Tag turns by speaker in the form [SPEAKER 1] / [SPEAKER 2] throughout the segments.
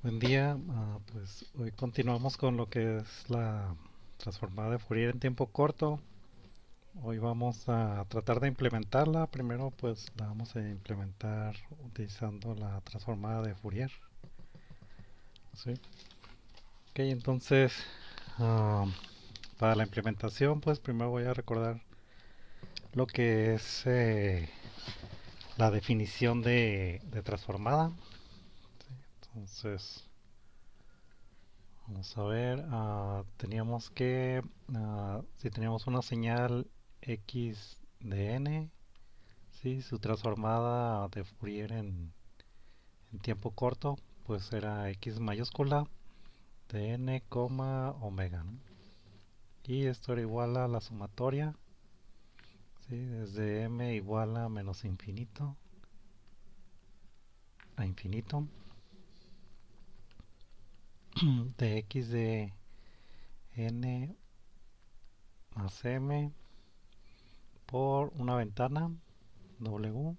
[SPEAKER 1] Buen día, pues hoy continuamos con lo que es la transformada de Fourier en tiempo corto. Hoy vamos a tratar de implementarla. Primero pues la vamos a implementar utilizando la transformada de Fourier. ¿Sí? Ok, entonces ah, para la implementación pues primero voy a recordar lo que es la definición de transformada. Entonces vamos a ver, teníamos que, si teníamos una señal x de n, ¿sí? Su transformada de Fourier en tiempo corto, pues era x mayúscula de n, omega, ¿no? Y esto era igual a la sumatoria, ¿sí? Desde m igual a menos infinito a infinito de x de n más m por una ventana w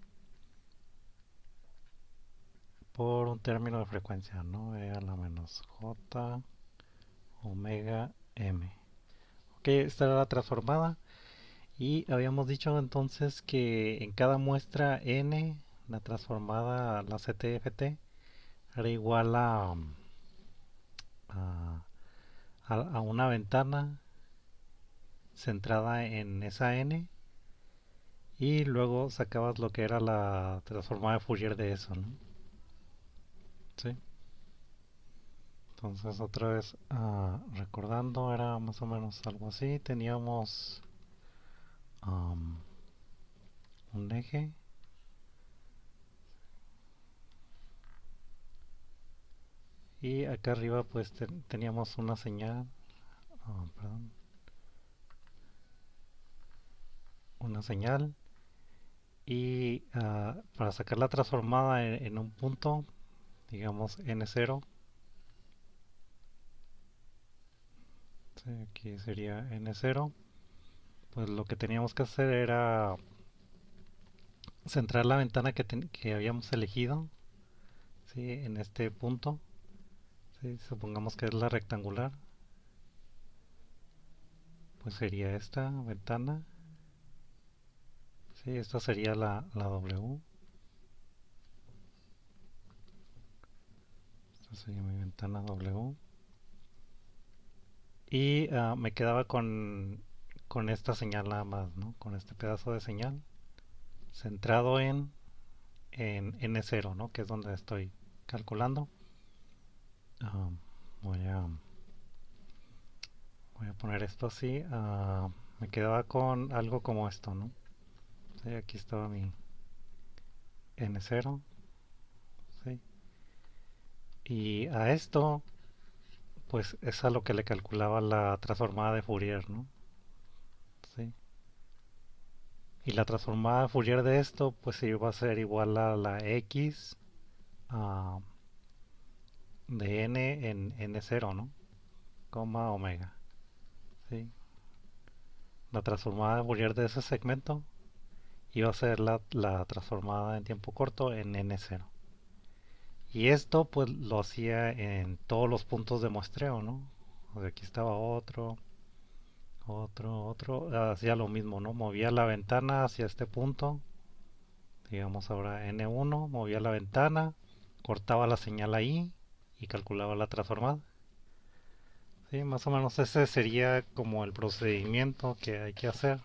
[SPEAKER 1] por un término de frecuencia, ¿no? E a la menos j omega m. Ok, esta era la transformada. Y habíamos dicho entonces que en cada muestra n, la transformada, la CTFT, era igual a, a una ventana centrada en esa n. Y luego sacabas lo que era la transformada de Fourier de eso, ¿no? Sí. Entonces otra vez recordando, era más o menos algo así. Teníamos um, un eje y acá arriba pues teníamos una señal, perdón, una señal y para sacar la transformada en un punto, digamos n0, ¿sí? Aquí sería n0, pues lo que teníamos que hacer era centrar la ventana que habíamos elegido, ¿sí? En este punto, ¿sí? Supongamos que es la rectangular, pues sería esta ventana, ¿sí? Esta sería la W, esta sería mi ventana W. Y me quedaba con esta señal nada más, ¿no? Con este pedazo de señal centrado en N0, ¿no? Que es donde estoy calculando. Ah, voy a, voy a poner esto así. Me quedaba con algo como esto, ¿no? Sí, aquí estaba mi N0, ¿sí? Y a esto, pues es a lo que le calculaba la transformada de Fourier, ¿no? Sí. Y la transformada de Fourier de esto, pues iba a ser igual a la X ah, de n en n0, ¿no? Coma omega, ¿sí? La transformada de Fourier de ese segmento iba a ser la transformada en tiempo corto en n0. Y esto pues lo hacía en todos los puntos de muestreo, ¿no? O sea, aquí estaba otro, hacía lo mismo, ¿no? Movía la ventana hacia este punto, digamos ahora n1, movía la ventana, cortaba la señal ahí y calculaba la transformada. Sí, más o menos ese sería como el procedimiento que hay que hacer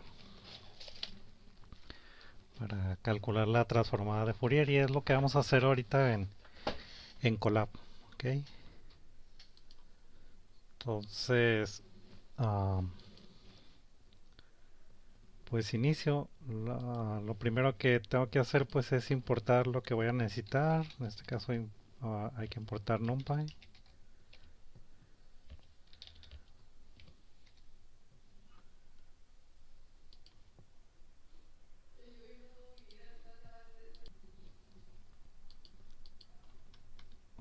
[SPEAKER 1] para calcular la transformada de Fourier y es lo que vamos a hacer ahorita en Colab. ¿Ok? Entonces, ah, pues inicio. Lo primero que tengo que hacer pues es importar lo que voy a necesitar. En este caso hay que importar NumPy.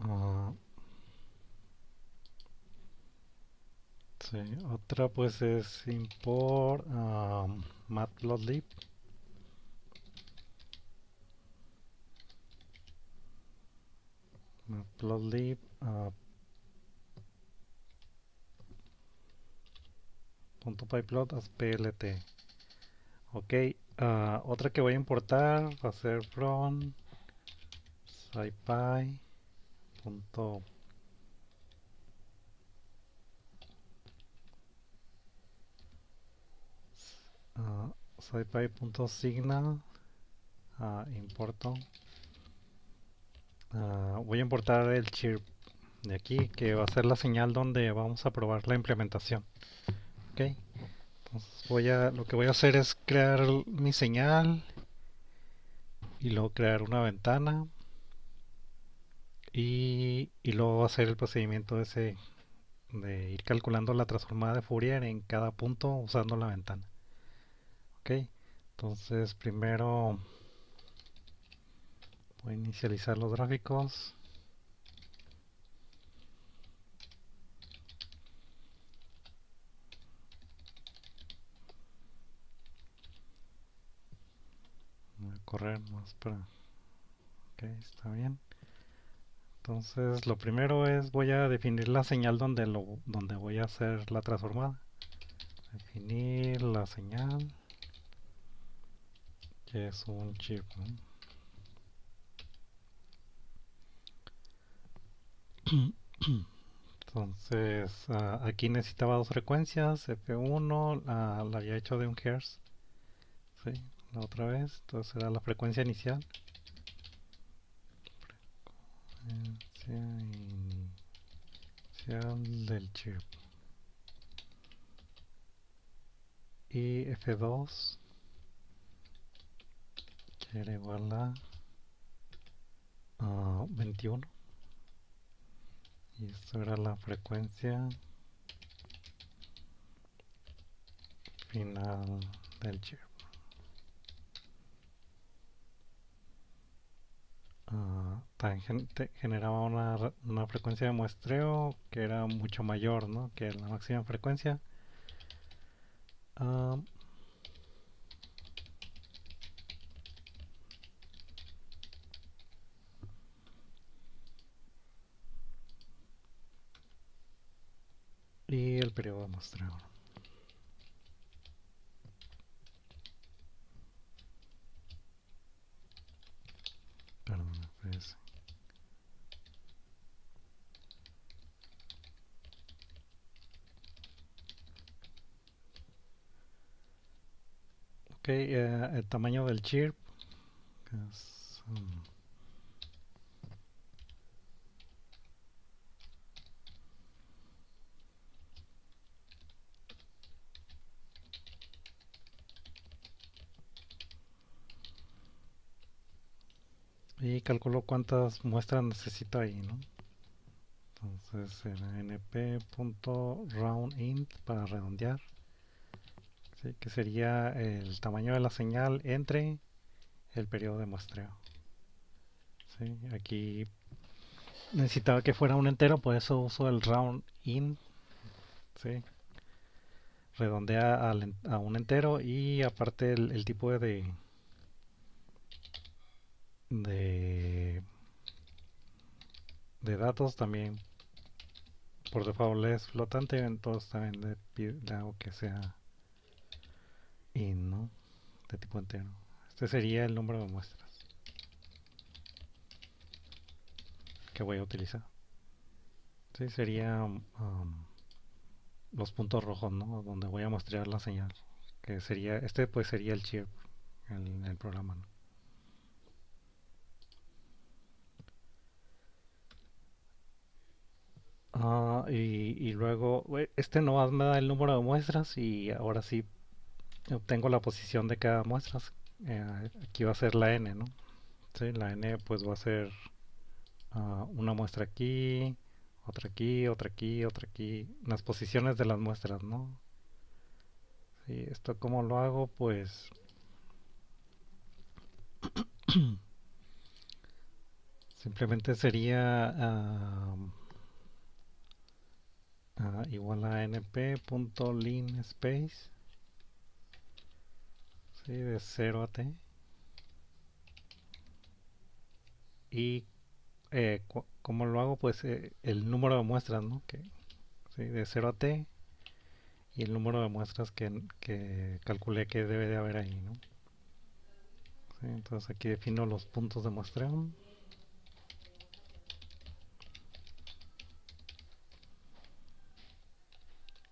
[SPEAKER 1] Ah, sí, otra pues es import matplotlib. matplotlib punto pyplot as plt. Ok, otra que voy a importar va a ser from scipy punto scipy.signal importo. Voy a importar el chirp de aquí, que va a ser la señal donde vamos a probar la implementación. Ok, entonces lo que voy a hacer es crear mi señal y luego crear una ventana y luego hacer el procedimiento ese de ir calculando la transformada de Fourier en cada punto usando la ventana. Ok, entonces primero voy a inicializar los gráficos. Voy a correr más para... Ok, está bien. Entonces lo primero es voy a definir la señal donde voy a hacer la transformada. Definir la señal, que es un chip, ¿no? Entonces aquí necesitaba dos frecuencias, F1, la había hecho de un Hz, ¿sí? La otra vez, entonces era la frecuencia inicial. Frecuencia inicial del chip. Y F2 que era igual a 21. Y esto era la frecuencia final del chip. Generaba una frecuencia de muestreo que era mucho mayor, ¿no?, que la máxima frecuencia. Ah, y el periodo de muestreo. Perdón, pues. Ok, el tamaño del chip es, y calculo cuántas muestras necesito ahí, ¿no? Entonces era np.roundInt para redondear, ¿sí?, que sería el tamaño de la señal entre el periodo de muestreo. ¿Sí? Aquí necesitaba que fuera un entero, por eso uso el roundInt. ¿Sí? Redondea a un entero y aparte el tipo de, de datos también por default es flotante, entonces también le hago que sea int, ¿no?, de tipo entero. Este sería el número de muestras que voy a utilizar. Sí, sería los puntos rojos, ¿no?, donde voy a mostrar la señal. Que sería, pues sería el chip, el programa, ¿no? Y luego, este nomás me da el número de muestras y ahora sí obtengo la posición de cada muestra. Aquí va a ser la n, ¿no? Sí, la n pues va a ser una muestra aquí, otra aquí, otra aquí, otra aquí. Las posiciones de las muestras, ¿no? Sí, esto cómo lo hago, pues simplemente sería igual a np.linspace, ¿sí?, de 0 a t y ¿cómo lo hago? Pues el número de muestras, ¿no? Sí, de 0 a t y el número de muestras que calculé que debe de haber ahí, ¿no? Sí, entonces aquí defino los puntos de muestreo.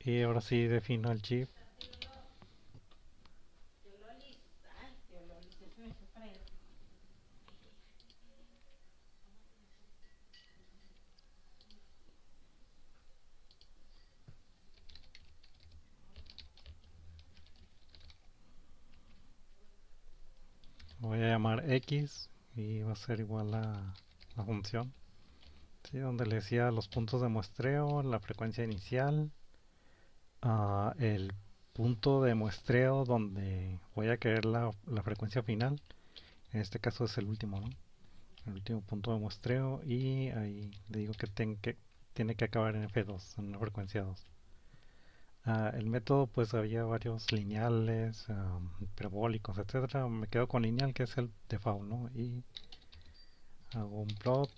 [SPEAKER 1] Y ahora sí defino el chip. Voy a llamar X y va a ser igual a la función. Sí, donde le decía los puntos de muestreo, la frecuencia inicial, el punto de muestreo donde voy a querer la frecuencia final. En este caso es el último, ¿no? El último punto de muestreo y ahí le digo que tiene que acabar en F2, en una frecuencia 2. El método pues había varios lineales, hiperbólicos, etcétera. Me quedo con lineal que es el default, ¿no? Y hago un plot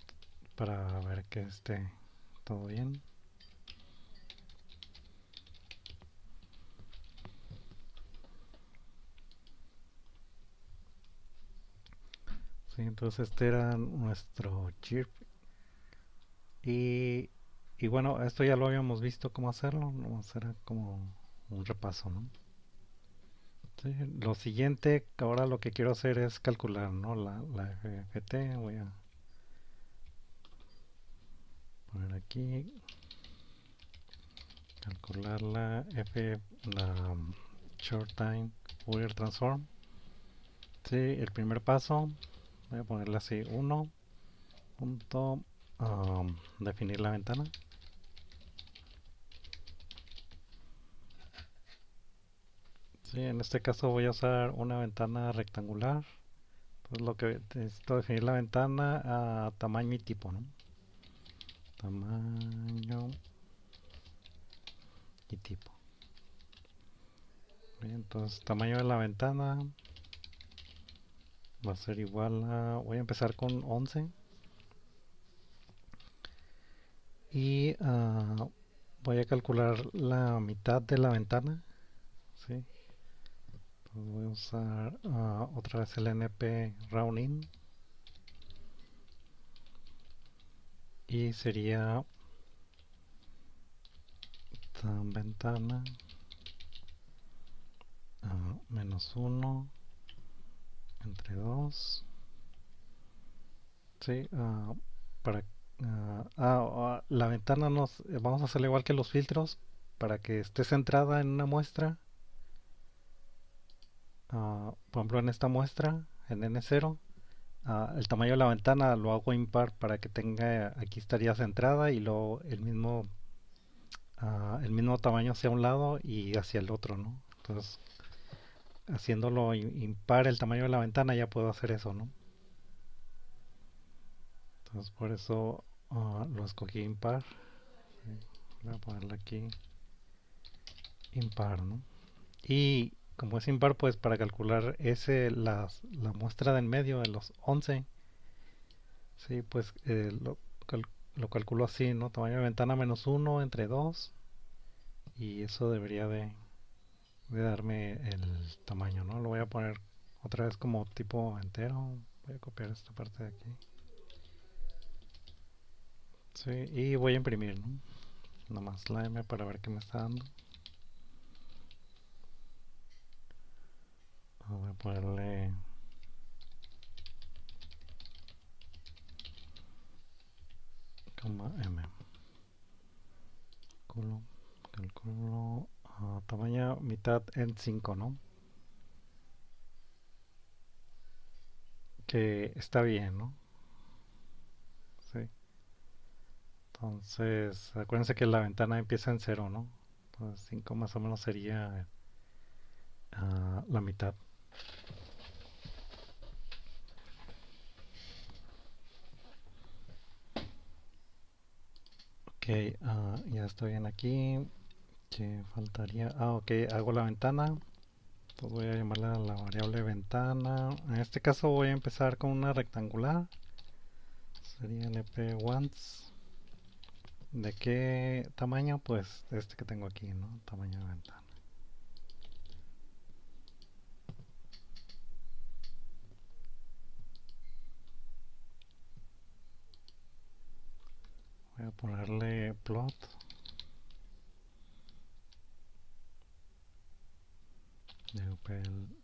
[SPEAKER 1] para ver que esté todo bien. Sí, entonces este era nuestro chip y, y bueno, esto ya lo habíamos visto cómo hacerlo, no será como un repaso, ¿no? Sí, lo siguiente, ahora lo que quiero hacer es calcular, ¿no? La FT, voy a poner aquí, calcular la F, la Short Time Fourier Transform. Sí, el primer paso, voy a ponerle así, 1, punto, definir la ventana. Sí, en este caso voy a usar una ventana rectangular. Pues lo que necesito definir la ventana a tamaño y tipo, ¿no? Tamaño y tipo. Bien, entonces tamaño de la ventana va a ser igual a... Voy a empezar con 11 y voy a calcular la mitad de la ventana. ¿Sí? Pues voy a usar otra vez el NP round in y sería ventana menos 1 entre 2. Sí, para la ventana vamos a hacerle igual que los filtros para que esté centrada en una muestra. Por ejemplo, en esta muestra, en N0, el tamaño de la ventana lo hago impar para que tenga, aquí estaría centrada y luego el mismo tamaño hacia un lado y hacia el otro, ¿no? Entonces, haciéndolo impar el tamaño de la ventana ya puedo hacer eso, ¿no? Entonces, por eso lo escogí impar. Sí, voy a ponerle aquí impar, ¿no? Y como es impar, pues para calcular la muestra de en medio de los 11, sí, pues lo calculo así, ¿no? Tamaño de ventana menos 1 entre 2 y eso debería de darme el tamaño, ¿no? Lo voy a poner otra vez como tipo entero. Voy a copiar esta parte de aquí. Sí, y voy a imprimir, ¿no? Nomás la M para ver qué me está dando. Voy a ponerle coma M. Calculo tamaño mitad en 5, ¿no? Que está bien, ¿no? Sí. Entonces, acuérdense que la ventana empieza en cero, ¿no? Entonces 5 más o menos sería la mitad. Ok, ya estoy bien aquí. Que faltaría... ok, hago la ventana. Entonces voy a llamarla la variable ventana. En este caso voy a empezar con una rectangular. sería np once. ¿De qué tamaño? Pues este que tengo aquí, ¿no? Tamaño de ventana. Voy a ponerle plot de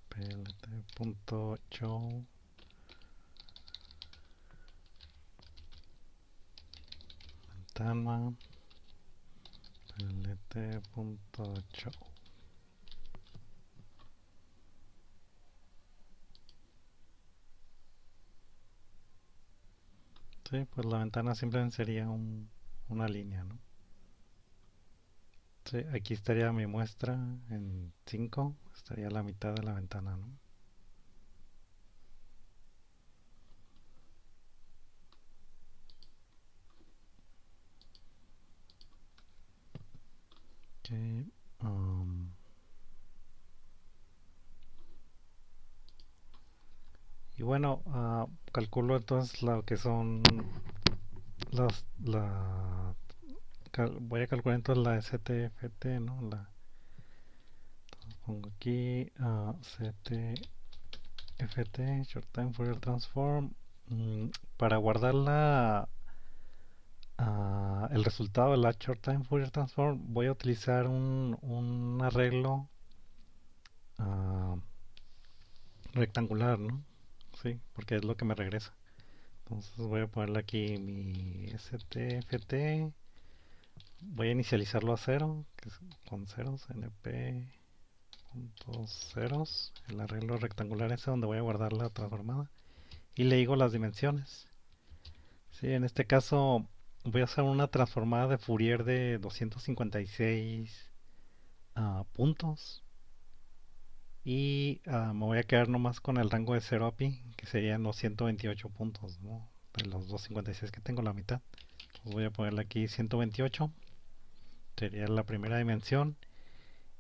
[SPEAKER 1] plt.show ventana plt.show. Sí, pues la ventana simplemente sería una línea, ¿no? Sí, aquí estaría mi muestra en 5, estaría la mitad de la ventana, ¿no? Ok, um, y bueno, calculo entonces lo que son voy a calcular entonces la STFT, ¿no? Pongo aquí STFT, Short Time Fourier Transform, mm, para guardar el resultado de la Short Time Fourier Transform. Voy a utilizar un arreglo ah, rectangular, ¿no? Sí, porque es lo que me regresa. Entonces voy a ponerle aquí mi STFT. Voy a inicializarlo a cero, que es con ceros, np puntos ceros, el arreglo rectangular ese donde voy a guardar la transformada. Y le digo las dimensiones. Sí, en este caso voy a hacer una transformada de Fourier de 256 puntos. Y me voy a quedar nomás con el rango de 0 a pi, que serían los 128 puntos, ¿no? De los 256 que tengo, la mitad. Entonces voy a ponerle aquí 128, sería la primera dimensión,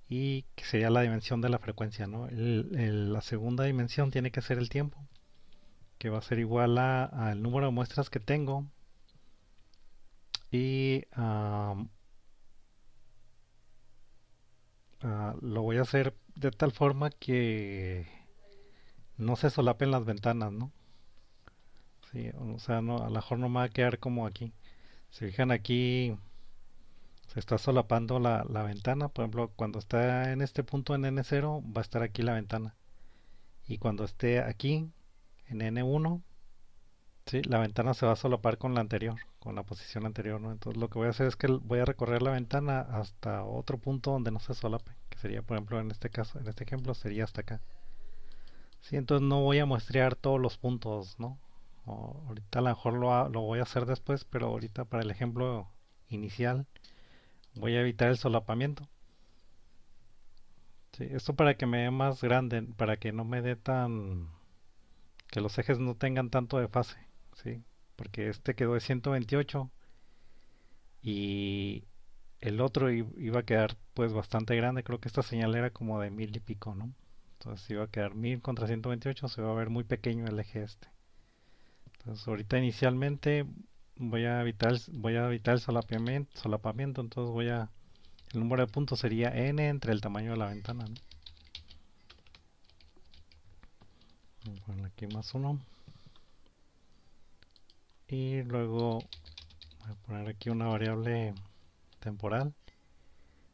[SPEAKER 1] y que sería la dimensión de la frecuencia, ¿no? La segunda dimensión tiene que ser el tiempo, que va a ser igual al número de muestras que tengo, y lo voy a hacer de tal forma que no se solapen las ventanas, ¿no? Sí, o sea, no, a lo mejor no me va a quedar como aquí. Si fijan aquí, se está solapando la ventana. Por ejemplo, cuando está en este punto en N0, va a estar aquí la ventana. Y cuando esté aquí, en N1, sí, la ventana se va a solapar con la anterior, con la posición anterior, ¿no? Entonces lo que voy a hacer es que voy a recorrer la ventana hasta otro punto donde no se solape, que sería, por ejemplo, en este caso, en este ejemplo, sería hasta acá. Sí, entonces no voy a muestrear todos los puntos, ¿no? Ahorita a lo mejor lo voy a hacer después, pero ahorita para el ejemplo inicial voy a evitar el solapamiento. Sí, esto para que me dé más grande, para que no me dé tan... que los ejes no tengan tanto de fase, ¿sí? Porque este quedó de 128 y el otro iba a quedar pues bastante grande. Creo que esta señal era como de 1000 y pico, ¿no? Entonces iba a quedar 1000 contra 128, se va a ver muy pequeño el eje este. Entonces ahorita inicialmente voy a evitar el solapamiento, entonces el número de puntos sería n entre el tamaño de la ventana, ¿no? Voy a ponerle aquí más uno. Y luego voy a poner aquí una variable temporal.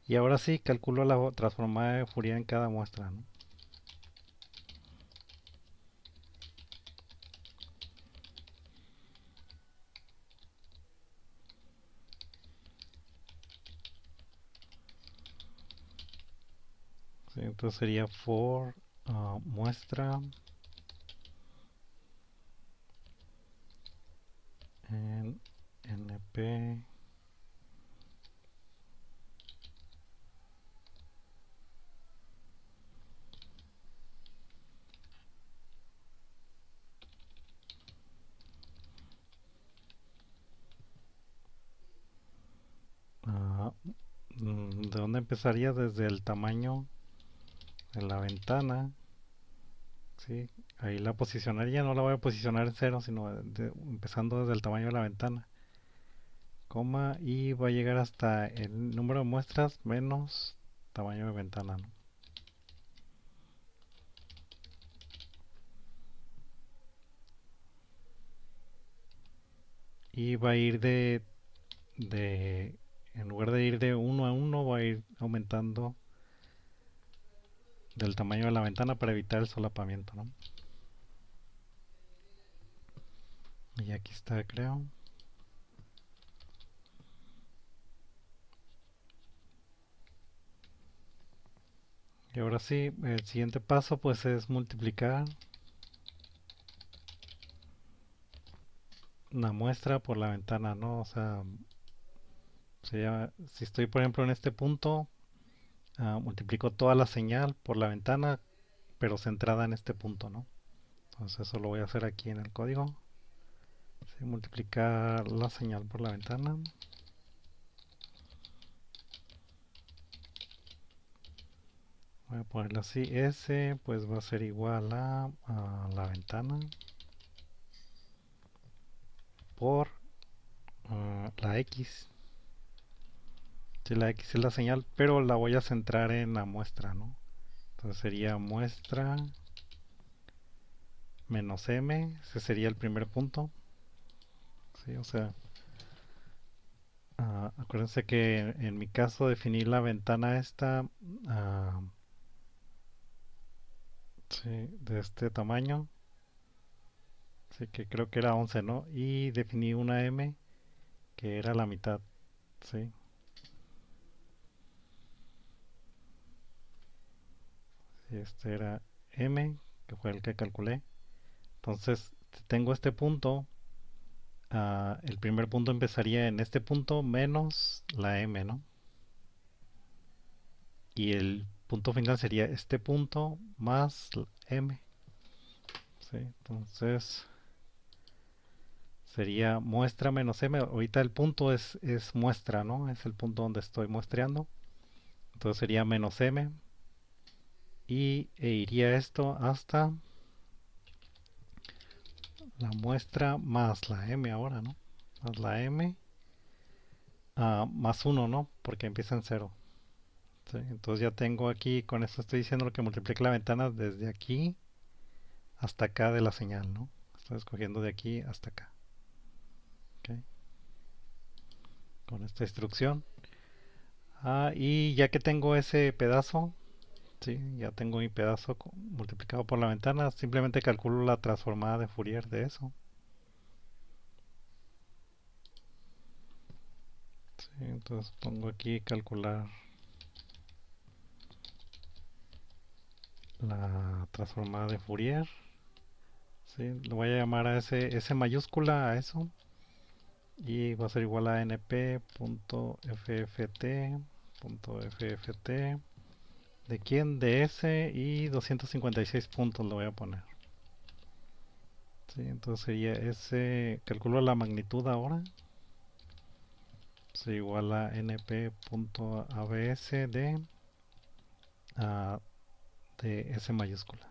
[SPEAKER 1] Y ahora sí, calculo la transformada de Fourier en cada muestra, ¿no? Sí, entonces sería for muestra en np. ah, ¿De dónde empezaría? Desde el tamaño de la ventana, ¿sí? Ahí la posicionaría, no la voy a posicionar en cero, sino empezando desde el tamaño de la ventana. Coma y va a llegar hasta el número de muestras menos tamaño de ventana, ¿no? Y va a ir en lugar de ir de uno a uno, va a ir aumentando del tamaño de la ventana para evitar el solapamiento, ¿no? Y aquí está, creo. Y ahora sí, el siguiente paso pues es multiplicar una muestra por la ventana, ¿no? O sea, si estoy por ejemplo en este punto, multiplico toda la señal por la ventana, pero centrada en este punto, ¿no? Entonces eso lo voy a hacer aquí en el código. Sí, multiplicar la señal por la ventana. Voy a ponerlo así. S pues va a ser igual a la ventana por la X. Sí, la X es la señal, pero la voy a centrar en la muestra, ¿no? Entonces sería muestra menos M, ese sería el primer punto. Sí, o sea, acuérdense que en mi caso definí la ventana esta ah, sí, de este tamaño, sí que creo que era 11, ¿no? Y definí una M que era la mitad, sí. Y este era M, que fue el que calculé. Entonces, si tengo este punto, el primer punto empezaría en este punto menos la M, ¿no? Y el punto final sería este punto más M. ¿Sí? Entonces sería muestra menos M. Ahorita el punto es muestra, ¿no? Es el punto donde estoy muestreando. Entonces sería menos M. E iría esto hasta la muestra más la M ahora, ¿no? Más la M. Más uno, ¿no? Porque empieza en cero. ¿Sí? Entonces ya tengo aquí, con esto estoy diciendo lo que multiplica la ventana desde aquí hasta acá de la señal, ¿no? Estoy escogiendo de aquí hasta acá. ¿Ok? Con esta instrucción. Y ya que tengo ese pedazo, sí, ya tengo mi pedazo multiplicado por la ventana, simplemente calculo la transformada de Fourier de eso. Sí, entonces pongo aquí calcular la transformada de Fourier. Sí, lo voy a llamar a S mayúscula a eso. Y va a ser igual a np.fft.fft. ¿De quién? De S y 256 puntos lo voy a poner. Sí, entonces sería S, calculo la magnitud ahora. Se igual a np.abs ah, de S mayúscula.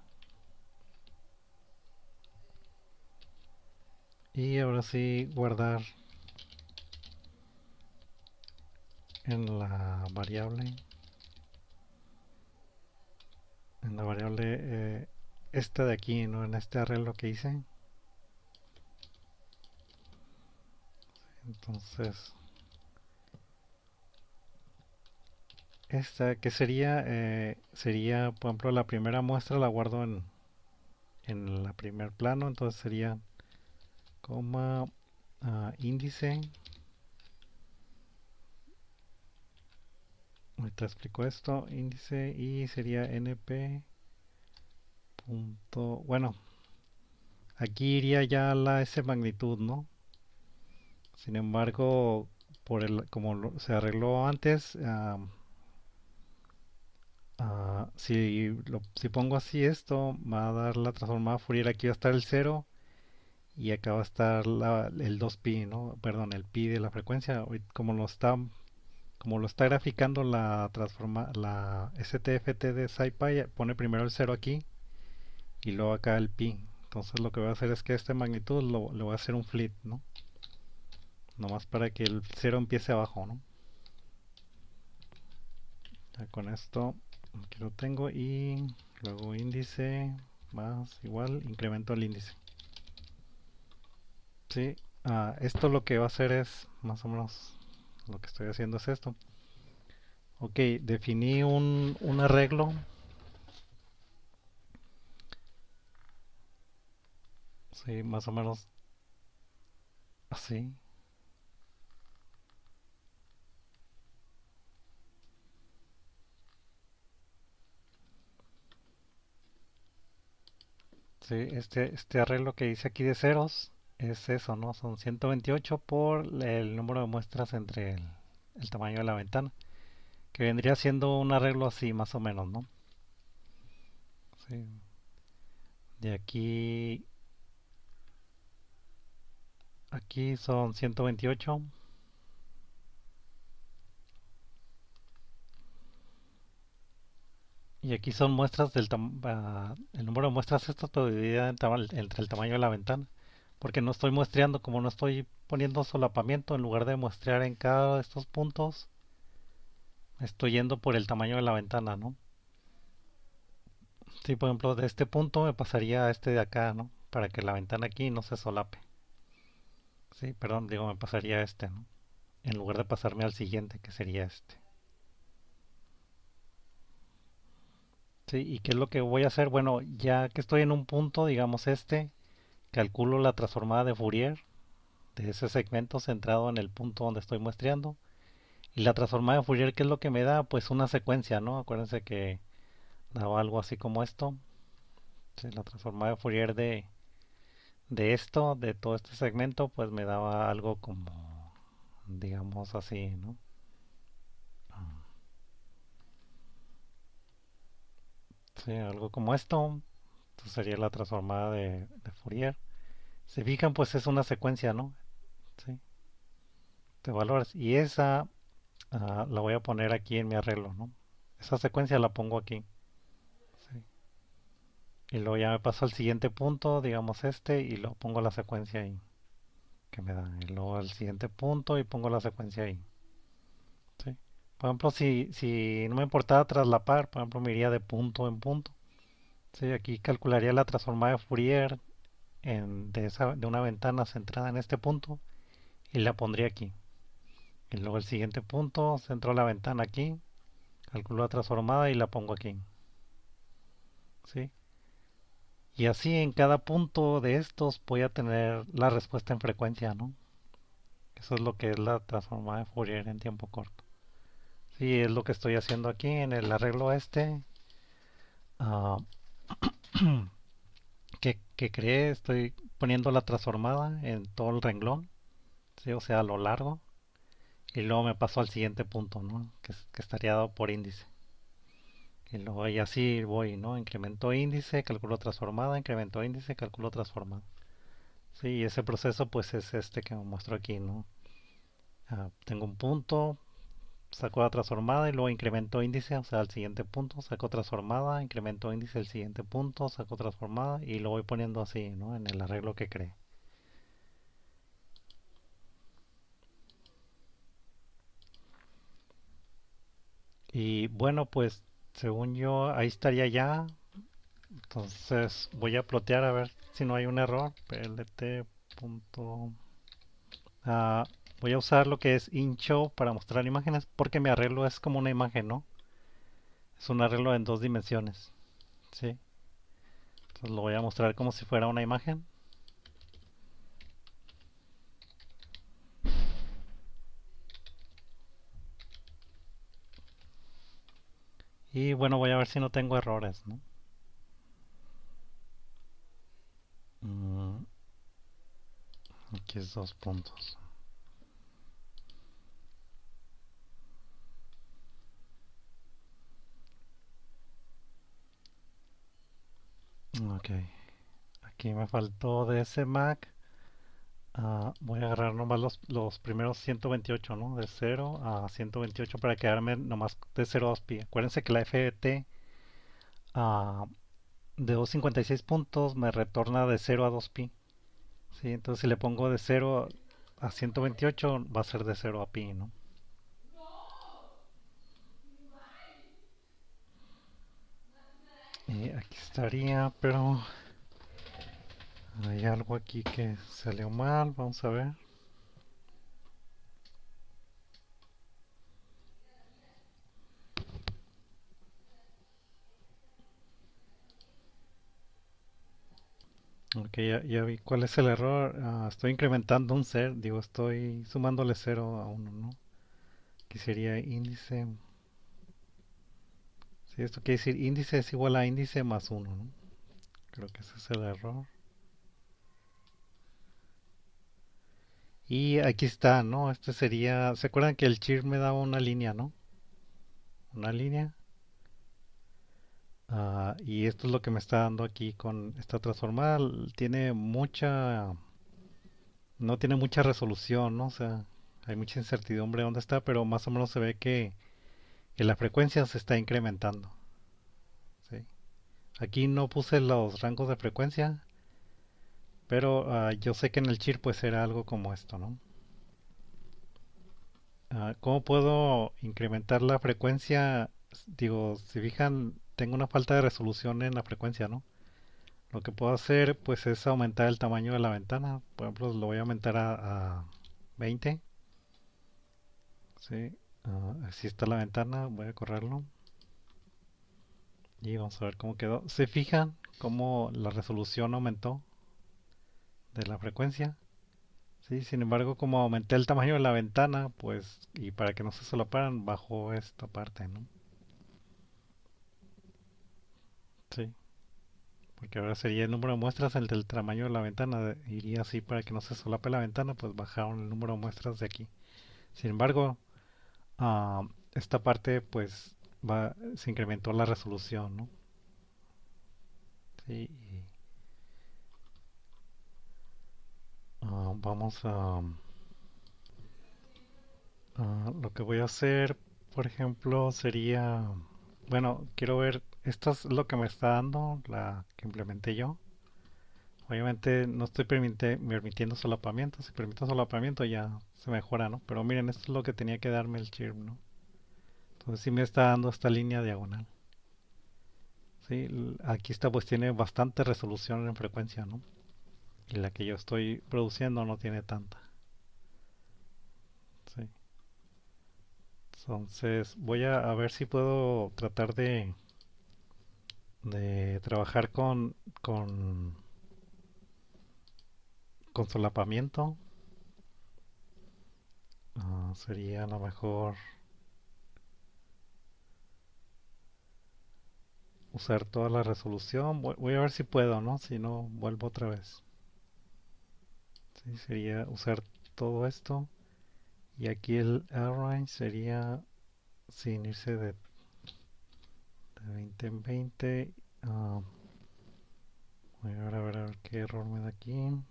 [SPEAKER 1] Y ahora sí guardar en la variable esta de aquí, ¿no? En este arreglo que hice. Entonces, esta que sería, por ejemplo, la primera muestra la guardo en la primer plano, entonces sería coma índice. Ahorita explico esto, índice y sería np punto, bueno, aquí iría ya la S magnitud, ¿no? Sin embargo, como se arregló antes, si pongo así esto, va a dar la transformada Fourier. Aquí va a estar el cero y acá va a estar el 2pi, ¿no? Perdón, el pi de la frecuencia. Como lo está graficando la STFT de SciPy, pone primero el cero aquí y luego acá el pi. Entonces lo que voy a hacer es que esta magnitud le voy a hacer un flip, ¿no? Nomás para que el cero empiece abajo, ¿no? Ya con esto aquí lo tengo y luego índice más igual, incremento el índice. Sí, esto lo que va a hacer es más o menos lo que estoy haciendo es esto. Ok, definí un arreglo. Sí, más o menos así. Sí, este arreglo que hice aquí de ceros es eso, ¿no? Son 128 por el número de muestras entre el tamaño de la ventana, que vendría siendo un arreglo así más o menos, ¿no? Sí. De aquí son 128 y aquí son muestras el número de muestras estas pero dividida entre el tamaño de la ventana, porque no estoy muestreando, como no estoy poniendo solapamiento, en lugar de muestrear en cada de estos puntos, estoy yendo por el tamaño de la ventana, ¿no? Sí, por ejemplo, de este punto me pasaría a este de acá, ¿no? Para que la ventana aquí no se solape. Sí, perdón, digo, me pasaría a este, ¿no? En lugar de pasarme al siguiente, que sería este. Sí, ¿y qué es lo que voy a hacer? Bueno, ya que estoy en un punto, digamos este, calculo la transformada de Fourier de ese segmento centrado en el punto donde estoy muestreando. Y la transformada de Fourier, ¿qué es lo que me da? Pues una secuencia, ¿no? Acuérdense que daba algo así como esto. Sí, la transformada de Fourier de esto, de todo este segmento, pues me daba algo como, digamos así, ¿no? Sí, algo como esto. Entonces sería la transformada de Fourier. Si fijan, pues es una secuencia, ¿no? Sí, de valores. Y esa la voy a poner aquí en mi arreglo, ¿no? Esa secuencia la pongo aquí. Sí. Y luego ya me paso al siguiente punto, digamos este, y lo pongo la secuencia ahí que me da. Y luego al siguiente punto y pongo la secuencia ahí. ¿Sí? Por ejemplo, si no me importara traslapar, por ejemplo, me iría de punto en punto. Sí, aquí calcularía la transformada de Fourier de una ventana centrada en este punto y la pondría aquí. Y luego el siguiente punto, centro la ventana aquí, calculo la transformada y la pongo aquí. ¿Sí? Y así en cada punto de estos voy a tener la respuesta en frecuencia, ¿no? Eso es lo que es la transformada de Fourier en tiempo corto. Sí, es lo que estoy haciendo aquí en el arreglo este ah, que creé. Estoy poniendo la transformada en todo el renglón, ¿sí? O sea, a lo largo. Y luego me paso al siguiente punto, ¿no? Que estaría dado por índice. Y luego y así voy, ¿no? Incremento índice, calculo transformada, incremento índice, calculo transformada. Sí, y ese proceso pues es este que me muestro aquí, ¿no? Tengo un punto, saco la transformada y luego incremento índice, o sea, al siguiente punto, saco transformada, incremento índice al siguiente punto, saco transformada y lo voy poniendo así, ¿no? En el arreglo que cree. Y bueno, pues según yo ahí estaría ya. Entonces voy a plotear a ver si no hay un error. PLT. Ah, voy a usar lo que es InShow para mostrar imágenes porque mi arreglo es como una imagen, ¿no? Es un arreglo en dos dimensiones. ¿Sí? Entonces lo voy a mostrar como si fuera una imagen. Y bueno, voy a ver si no tengo errores, ¿no? Mm, aquí es dos puntos. Ok. Aquí me faltó de ese Mac. Voy a agarrar nomás los primeros 128, ¿no? De 0 a 128 para quedarme nomás de 0 a 2 pi. Acuérdense que la FET ah, de 256 puntos me retorna de 0 a 2pi. Sí, entonces si le pongo de 0 a 128 va a ser de 0 a pi, ¿no? Aquí estaría, pero hay algo aquí que salió mal, vamos a ver. Ok, ya vi cuál es el error. Estoy incrementando un ser, digo, estoy sumándole 0 a uno, ¿no? Que sería índice. Sí, esto quiere decir índice es igual a índice más uno, ¿no? Creo que ese es el error. Y aquí está, ¿no? Este sería. ¿Se acuerdan que el chir me daba una línea, ¿no? Una línea. Y esto es lo que me está dando aquí con esta transformada. Tiene mucha. No tiene mucha resolución, ¿no? O sea, hay mucha incertidumbre dónde está, pero más o menos se ve que la frecuencia se está incrementando. ¿Sí? Aquí no puse los rangos de frecuencia, pero yo sé que en el chir pues era algo como esto, ¿no? ¿Cómo puedo incrementar la frecuencia? Digo, si fijan, tengo una falta de resolución en la frecuencia, ¿no? Lo que puedo hacer pues es aumentar el tamaño de la ventana. Por ejemplo, lo voy a aumentar a 20. Sí. Así está la ventana. Voy a correrlo. Y vamos a ver cómo quedó. ¿Se fijan cómo la resolución aumentó de la frecuencia? Sí, sin embargo, como aumenté el tamaño de la ventana, pues, y para que no se solaparan, bajó esta parte, ¿no? Sí, porque ahora sería el número de muestras el del tamaño de la ventana. Iría así para que no se solape la ventana, pues bajaron el número de muestras de aquí. Sin embargo, esta parte, pues, se incrementó la resolución, ¿no? Sí, y, vamos lo que voy a hacer, por ejemplo, sería, bueno, quiero ver, esto es lo que me está dando, la que implementé yo. Obviamente no estoy permitiendo solapamiento, si permito solapamiento ya se mejora, ¿no? Pero miren, esto es lo que tenía que darme el chirp, ¿no? Entonces sí me está dando esta línea diagonal. Sí, aquí está pues tiene bastante resolución en frecuencia, ¿no? Y la que yo estoy produciendo no tiene tanta. Sí. Entonces voy a ver si puedo tratar de trabajar con solapamiento. Sería a lo mejor usar toda la resolución. Voy a ver si puedo, ¿no? Si no, vuelvo otra vez. Sí, sería usar todo esto. Y aquí el arrange sería sin irse de 20 en 20. Ah, voy a ver qué error me da aquí.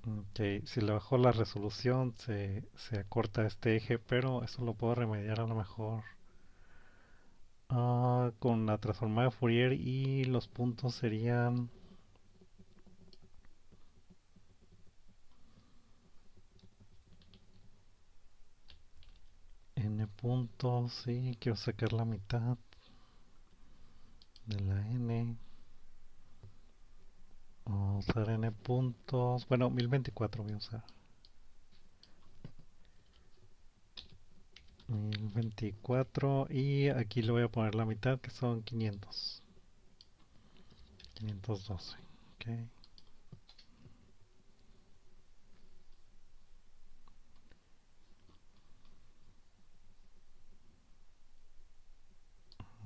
[SPEAKER 1] Ok, si le bajo la resolución se acorta este eje, pero eso lo puedo remediar a lo mejor con la transformada de Fourier y los puntos serían n puntos, sí, quiero sacar la mitad de la n. Vamos a usar n puntos, bueno, 1024 voy a usar. 1024 y aquí le voy a poner la mitad que son 500. 512. Ok.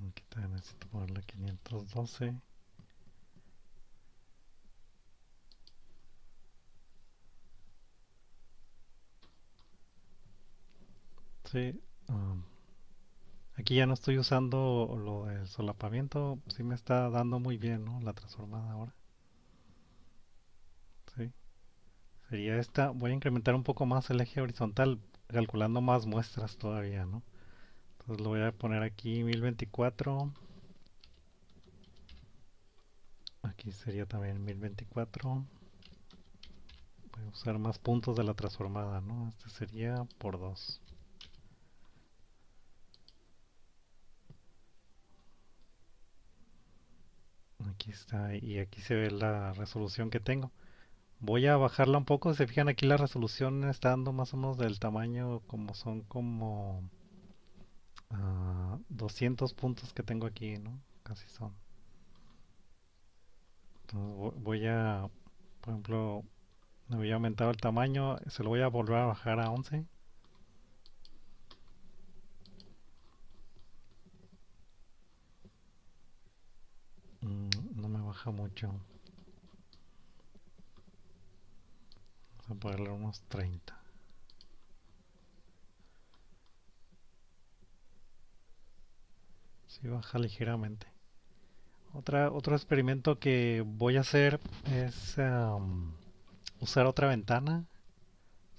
[SPEAKER 1] Aquí también necesito ponerle 512. Sí. um, Aquí ya no estoy usando lo del solapamiento. Sí me está dando muy bien, ¿no? La transformada ahora. Sí. Sería esta. Voy a incrementar un poco más el eje horizontal, calculando más muestras todavía, ¿no? Entonces lo voy a poner aquí 1024. Aquí sería también 1024. Voy a usar más puntos de la transformada, ¿no? Este sería por 2. Aquí está, y aquí se ve la resolución que tengo. Voy a bajarla un poco. Se fijan aquí la resolución está dando más o menos del tamaño como son como 200 puntos que tengo aquí, ¿no? Casi son. Entonces voy a, por ejemplo, me había aumentado el tamaño, se lo voy a volver a bajar a 11. No me baja mucho. Vamos a ponerle unos 30. Sí, baja ligeramente. Otro experimento que voy a hacer es usar otra ventana.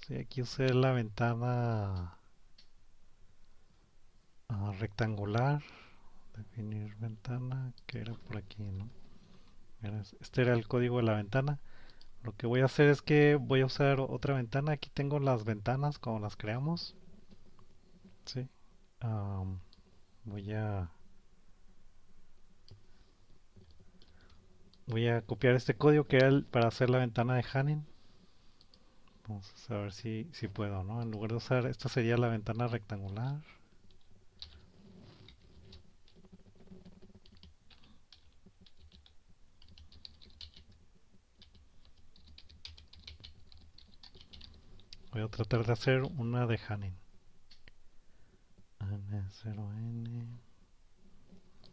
[SPEAKER 1] Sí, aquí usé la ventana rectangular. Definir ventana, que era por aquí, ¿no? Este era el código de la ventana. Lo que voy a hacer es que voy a usar otra ventana. Aquí tengo las ventanas como las creamos. Sí. Am, voy a voy a copiar este código que era para hacer la ventana de Hanin. Vamos a ver si puedo, ¿no? En lugar de usar, esta sería la ventana rectangular. Voy a tratar de hacer una de Hanin. N0N.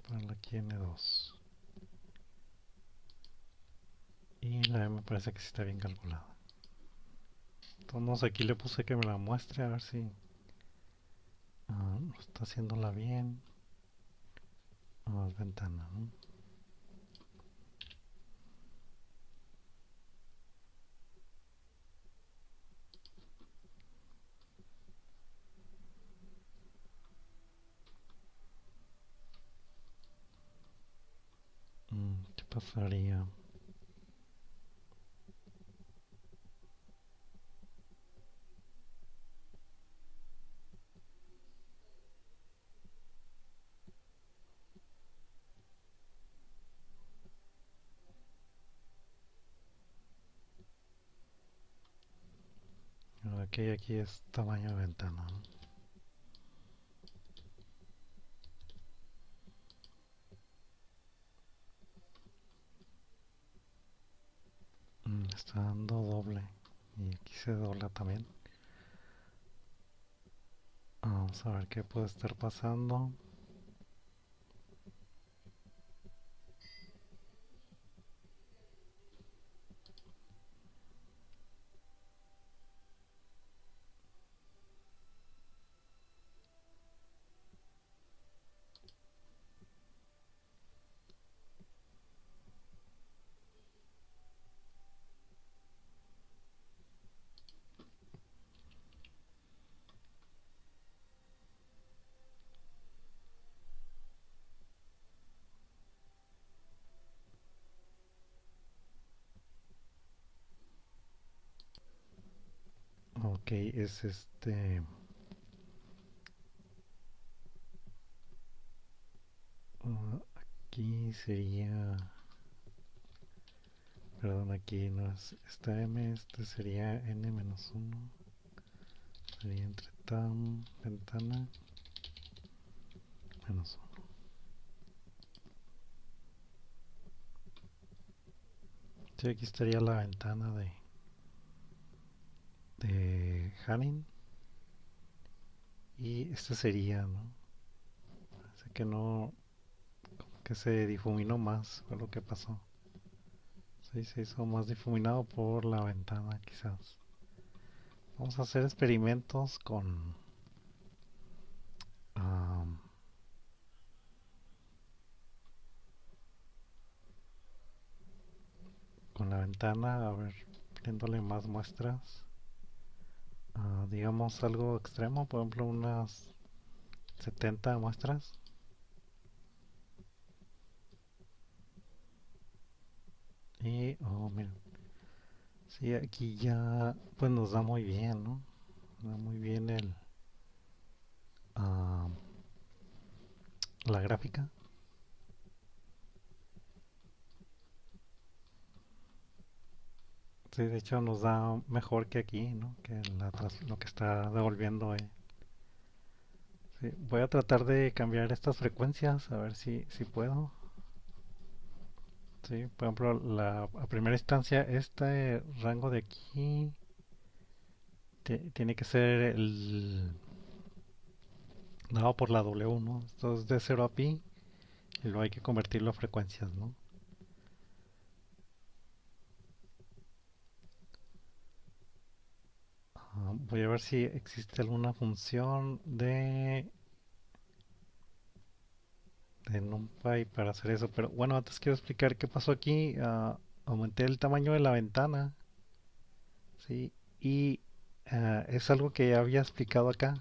[SPEAKER 1] Ponerla aquí N2. Y la M parece que sí está bien calculada. Entonces aquí le puse que me la muestre a ver si está haciéndola bien. Más ventana, ¿no? ¿Qué pasaría? Aquí es tamaño de ventana, ¿no? Está dando doble. Y aquí se dobla también. Vamos a ver qué puede estar pasando. Ok, es aquí sería. Perdón, aquí no es esta M, este sería N-1. Sería entre tam, ventana, -1. Sí, aquí estaría la ventana de Hanin. Y este sería, ¿no? Parece que no, que se difuminó más, fue lo que pasó. Sí, se hizo más difuminado por la ventana, quizás. Vamos a hacer experimentos am, con la ventana, a ver, poniéndole más muestras. Digamos algo extremo, por ejemplo, unas 70 muestras. Y, oh, mira. Sí, aquí ya, pues nos da muy bien, ¿no? Da muy bien ah, la gráfica. Sí, de hecho nos da mejor que aquí, ¿no? Que lo que está devolviendo. Sí, voy a tratar de cambiar estas frecuencias, a ver si puedo. Sí, por ejemplo, a primera instancia, este rango de aquí tiene que ser el dado por la W, ¿no? Esto es de 0 a pi y luego hay que convertirlo a frecuencias, ¿no? Voy a ver si existe alguna función de NumPy para hacer eso, pero bueno, antes quiero explicar qué pasó aquí. Aumenté el tamaño de la ventana, ¿sí? Y es algo que ya había explicado acá.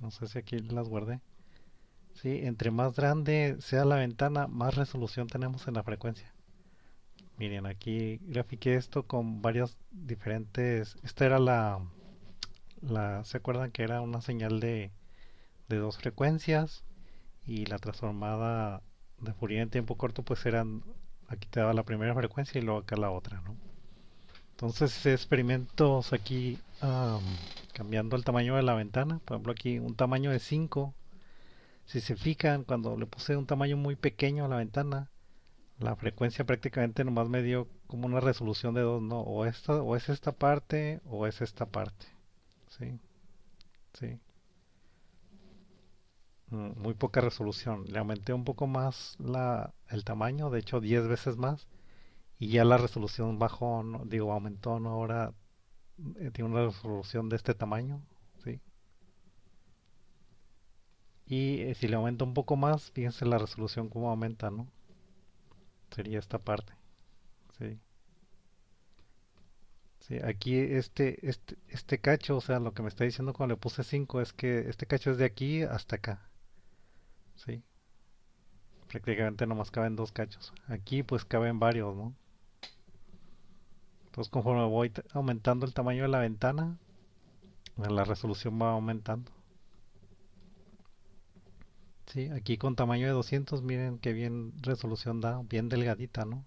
[SPEAKER 1] No sé si aquí las guardé. Sí, entre más grande sea la ventana, más resolución tenemos en la frecuencia. Miren, aquí grafiqué esto con varias diferentes. Esta era ¿se acuerdan que era una señal de dos frecuencias? Y la transformada de Fourier en tiempo corto, pues eran. Aquí te daba la primera frecuencia y luego acá la otra, ¿no? Entonces hice experimentos aquí cambiando el tamaño de la ventana. Por ejemplo, aquí un tamaño de 5. Si se fijan, cuando le puse un tamaño muy pequeño a la ventana, la frecuencia prácticamente nomás me dio como una resolución de dos, ¿no? O es esta parte o es esta parte. Sí, sí. Muy poca resolución. Le aumenté un poco más el tamaño, de hecho 10 veces más, y ya la resolución bajó, digo, aumentó, ¿no? Ahora tiene una resolución de este tamaño, ¿sí? Y si le aumento un poco más, fíjense la resolución cómo aumenta, ¿no? Sería esta parte, ¿sí? Sí, aquí este cacho, o sea, lo que me está diciendo cuando le puse 5 es que este cacho es de aquí hasta acá, ¿sí? Prácticamente nomás caben dos cachos. Aquí pues caben varios, ¿no? Entonces conforme voy aumentando el tamaño de la ventana, la resolución va aumentando. Sí, aquí con tamaño de 200, miren qué bien resolución da, bien delgadita, ¿no?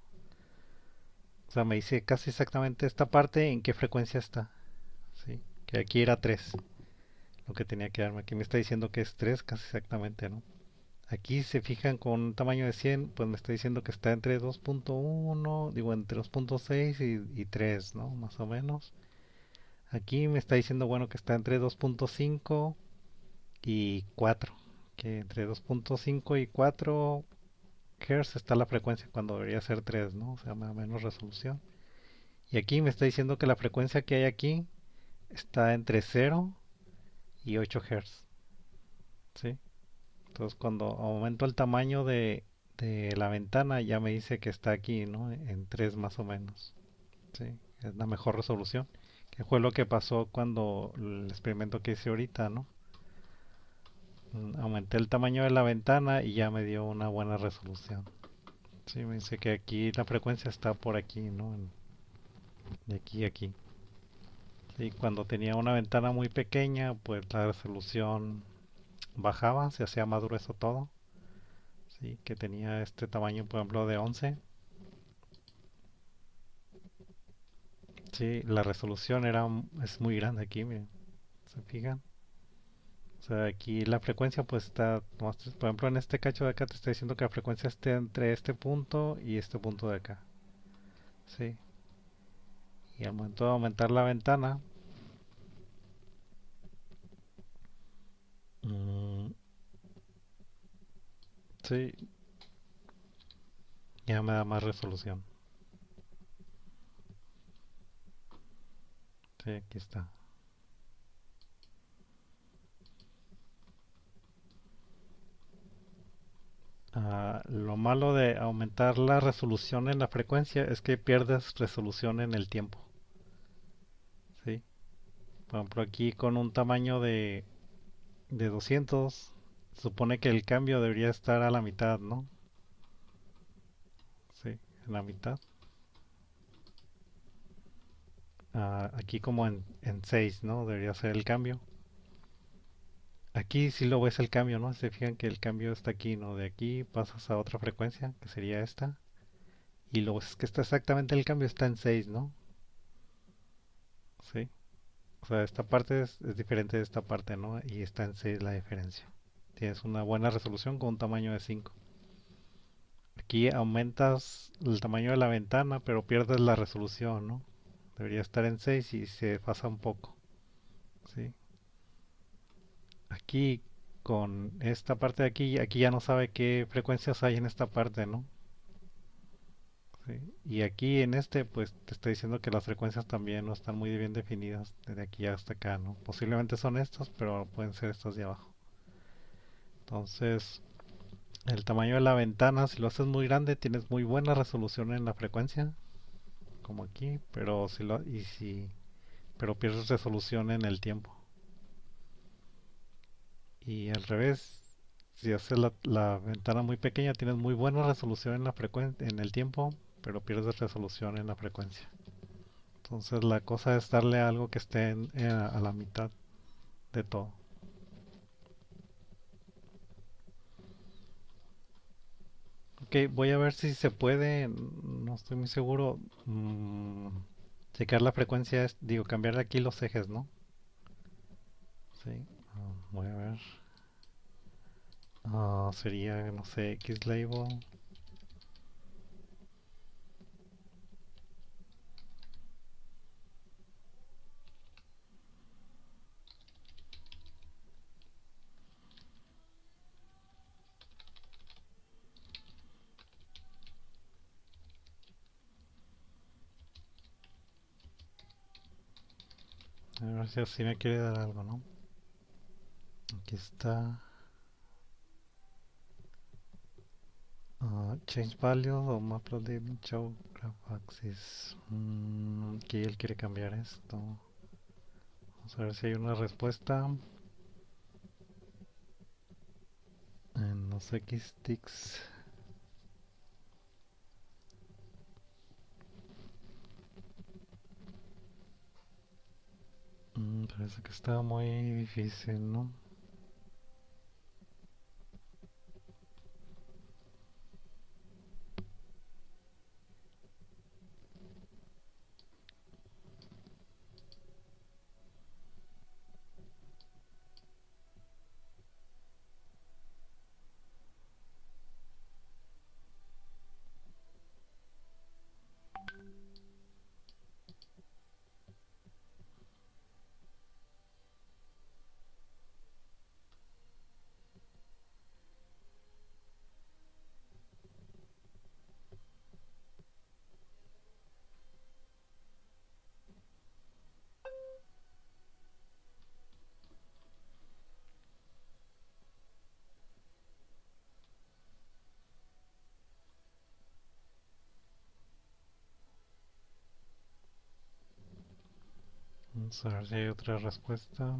[SPEAKER 1] O sea, me dice casi exactamente esta parte en qué frecuencia está, ¿sí? Que aquí era 3, lo que tenía que darme. Aquí me está diciendo que es 3 casi exactamente, ¿no? Aquí se fijan con un tamaño de 100, pues me está diciendo que está entre 2.1, digo entre 2.6 y 3, ¿no? Más o menos. Aquí me está diciendo, bueno, que está entre 2.5 y 4, que entre 2.5 y 4 Hz está la frecuencia cuando debería ser 3, ¿no? O sea, menos resolución. Y aquí me está diciendo que la frecuencia que hay aquí está entre 0 y 8 Hz, ¿sí? Entonces cuando aumento el tamaño de la ventana ya me dice que está aquí, ¿no? En 3 más o menos, ¿sí? Es la mejor resolución, que fue lo que pasó cuando el experimento que hice ahorita, ¿no? Aumenté el tamaño de la ventana y ya me dio una buena resolución. Sí, me dice que aquí la frecuencia está por aquí, ¿no? De aquí a aquí. Sí, cuando tenía una ventana muy pequeña, pues la resolución bajaba, se hacía más grueso todo. Sí, que tenía este tamaño, por ejemplo, de 11. Sí, la resolución es muy grande aquí, miren. ¿Se fijan? O sea, aquí la frecuencia pues está, por ejemplo, en este cacho de acá te está diciendo que la frecuencia esté entre este punto y este punto de acá. Sí. Y al momento de aumentar la ventana, mm, sí, ya me da más resolución. Sí, aquí está. Lo malo de aumentar la resolución en la frecuencia es que pierdes resolución en el tiempo. ¿Sí? Por ejemplo, aquí con un tamaño de 200, supone que el cambio debería estar a la mitad, ¿no? Sí, en la mitad. Aquí como en 6, ¿no? Debería ser el cambio. Aquí sí lo ves el cambio, ¿no? Se fijan que el cambio está aquí, ¿no? De aquí pasas a otra frecuencia, que sería esta. Y lo ves que está exactamente el cambio, está en 6, ¿no? Sí. O sea, esta parte es diferente de esta parte, ¿no? Y está en 6 la diferencia. Tienes una buena resolución con un tamaño de 5. Aquí aumentas el tamaño de la ventana, pero pierdes la resolución, ¿no? Debería estar en 6 y se pasa un poco, ¿sí? Aquí con esta parte de aquí, aquí ya no sabe qué frecuencias hay en esta parte, ¿no? Sí. Y aquí en este, pues te está diciendo que las frecuencias también no están muy bien definidas desde aquí hasta acá, ¿no? Posiblemente son estas, pero pueden ser estas de abajo. Entonces, el tamaño de la ventana, si lo haces muy grande, tienes muy buena resolución en la frecuencia, como aquí, pero pero pierdes resolución en el tiempo. Y al revés, si haces la ventana muy pequeña, tienes muy buena resolución en la en el tiempo, pero pierdes resolución en la frecuencia. Entonces la cosa es darle algo que esté a la mitad de todo. Ok, voy a ver si se puede, no estoy muy seguro. Checar la frecuencia, digo, cambiar aquí los ejes, ¿no? Sí, voy a ver. Sería, no sé, X label. A ver si así me quiere dar algo, ¿no? Aquí está. Change value o map.db show graph axis. Aquí él quiere cambiar esto. Vamos a ver si hay una respuesta. En los X-Sticks. Parece que está muy difícil, ¿no? Vamos a ver si hay otra respuesta.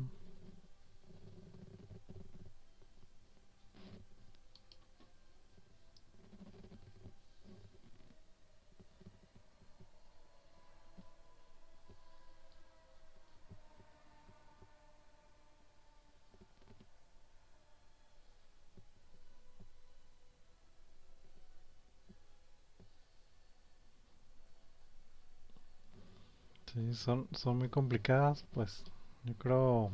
[SPEAKER 1] Sí, son muy complicadas, pues yo creo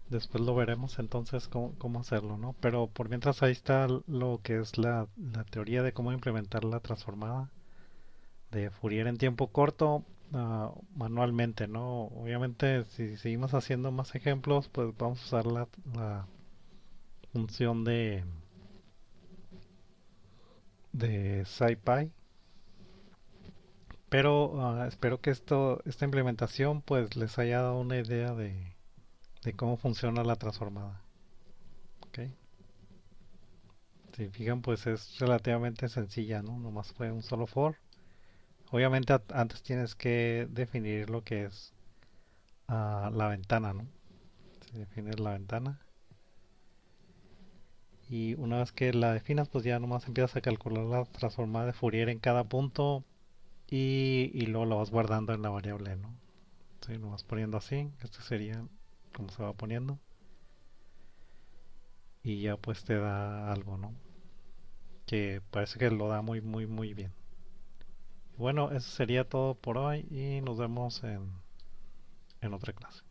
[SPEAKER 1] después lo veremos entonces cómo hacerlo, ¿no? Pero por mientras ahí está lo que es la teoría de cómo implementar la transformada de Fourier en tiempo corto, manualmente, ¿no? Obviamente si seguimos haciendo más ejemplos, pues vamos a usar la función de SciPy. Pero espero que esta implementación pues les haya dado una idea de cómo funciona la transformada. ¿Ok? Si fijan pues es relativamente sencilla, ¿no? Nomás fue un solo for. Obviamente antes tienes que definir lo que es la ventana, ¿no? Defines la ventana. Y una vez que la definas, pues ya nomás empiezas a calcular la transformada de Fourier en cada punto y luego lo vas guardando en la variable, ¿no? Sí, lo vas poniendo así. Este sería como se va poniendo. Y ya pues te da algo, ¿no? Que parece que lo da muy, muy, muy bien. Bueno, eso sería todo por hoy y nos vemos en otra clase.